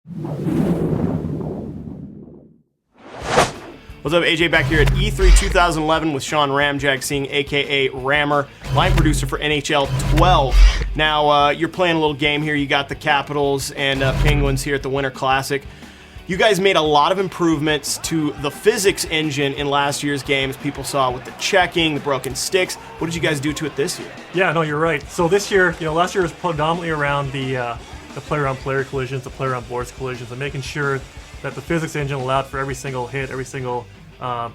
What's up, AJ back here at E3 2011 with Sean Ramjag Singh, aka Rammer, line producer for NHL 12. Now, you're playing a little game here. You got the Capitals and Penguins here at the Winter Classic. You guys made a lot of improvements to the physics engine in last year's games. People saw with the checking, the broken sticks. What did you guys do to it this year? Yeah, no, you're right. So this year, last year was predominantly around the player-on-player collisions, the player-on-boards collisions, and making sure that the physics engine allowed for every single hit, every single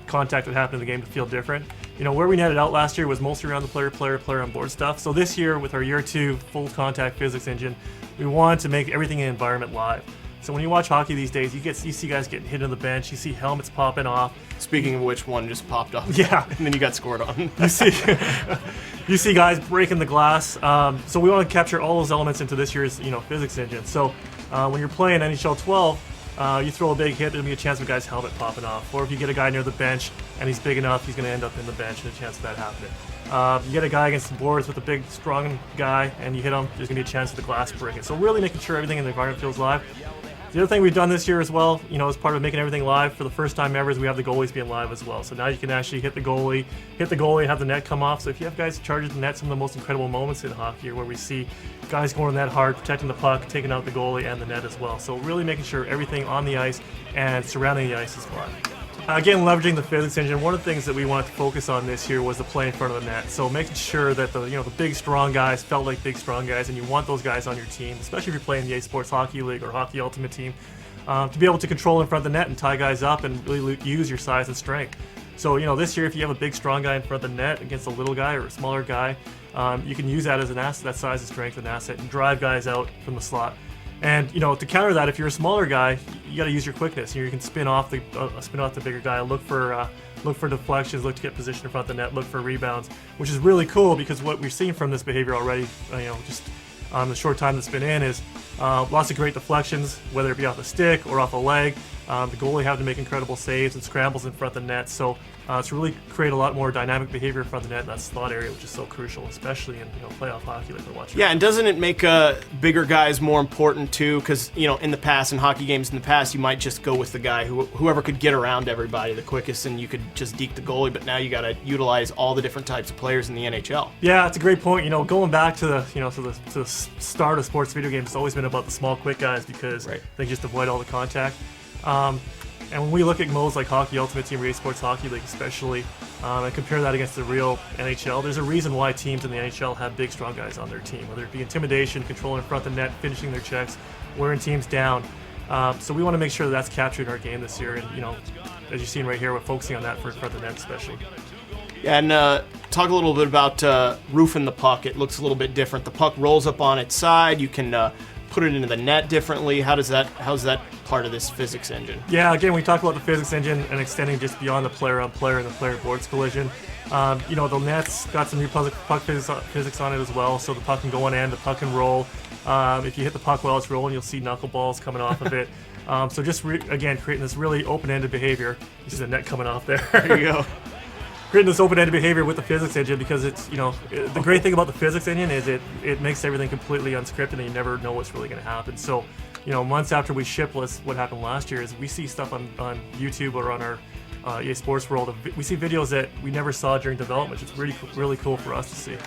contact that happened in the game to feel different. Where we netted out last year was mostly around the player-on-board stuff. So this year, with our year 2 full-contact physics engine, we wanted to make everything in the environment live. So when you watch hockey these days, you see guys getting hit on the bench, you see helmets popping off. Speaking of which, one just popped off. Yeah. And then you got scored on. You see guys breaking the glass. So we want to capture all those elements into this year's physics engine. So when you're playing NHL 12, you throw a big hit, there'll be a chance of a guy's helmet popping off. Or if you get a guy near the bench and he's big enough, he's going to end up in the bench, and a chance of that happening. You get a guy against the boards with a big, strong guy, and you hit him, there's going to be a chance of the glass breaking. So really making sure everything in the environment feels live. The other thing we've done this year as well, as part of making everything live, for the first time ever, is we have the goalies being live as well. So now you can actually hit the goalie, and have the net come off. So if you have guys charging the net, some of the most incredible moments in hockey are where we see guys going that hard, protecting the puck, taking out the goalie and the net as well. So really making sure everything on the ice and surrounding the ice is live. Again, leveraging the physics engine, one of the things that we wanted to focus on this year was the play in front of the net. So making sure that the big, strong guys felt like big, strong guys, and you want those guys on your team, especially if you're playing the EA Sports Hockey League or Hockey Ultimate Team, to be able to control in front of the net and tie guys up and really use your size and strength. So, this year, if you have a big, strong guy in front of the net against a little guy or a smaller guy, you can use that as an asset, that size and strength, an asset, and drive guys out from the slot. And to counter that, if you're a smaller guy, you got to use your quickness. You can spin off the bigger guy, look for deflections, look to get position in front of the net, look for rebounds, which is really cool because what we're seeing from this behavior already, just the short time that's been in, is lots of great deflections, whether it be off a stick or off a leg. The goalie having to make incredible saves and scrambles in front of the net. So to really create a lot more dynamic behavior in front of the net in that slot area, which is so crucial, especially in playoff hockey like we're watching. Yeah, and doesn't it make bigger guys more important too? Because in the past, in hockey games in the past, you might just go with the guy whoever could get around everybody the quickest, and you could just deke the goalie. But now you got to utilize all the different types of players in the NHL. Yeah, it's a great point. Going back to the start of sports video games, it's always been about the small, quick guys because they just avoid all the contact. And when we look at modes like Hockey Ultimate Team or EA Sports Hockey League especially, and compare that against the real NHL, there's a reason why teams in the NHL have big, strong guys on their team, whether it be intimidation, controlling in front of the net, finishing their checks, wearing teams down. So we want to make sure that's captured in our game this year, and as you've seen right here, we're focusing on that for in front of the net especially. Yeah, and talk a little bit about roofing the puck. It looks a little bit different. The puck rolls up on its side. You can put it into the net differently. How's that part of this physics engine? Yeah, again, we talk about the physics engine and extending just beyond the player-on-player and the player-boards collision. The net's got some new puck physics on it as well, so the puck can go on end, the puck can roll. If you hit the puck while it's rolling, you'll see knuckleballs coming off of it. So just, again, creating this really open-ended behavior. You see the net coming off there. There you go. Creating this open-ended behavior with the physics engine, because it's, the great thing about the physics engine is it makes everything completely unscripted and you never know what's really going to happen. So, months after we ship what happened last year is we see stuff on YouTube or on our EA Sports World. We see videos that we never saw during development, which is really cool for us to see.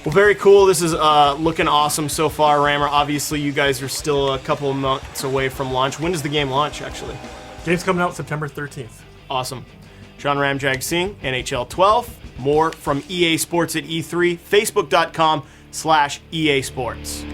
Well, very cool. This is looking awesome so far, Rammer. Obviously, you guys are still a couple of months away from launch. When does the game launch, actually? Game's coming out September 13th. Awesome. Sean Ramjag Singh, NHL 12. More from EA Sports at E3, facebook.com/EA Sports.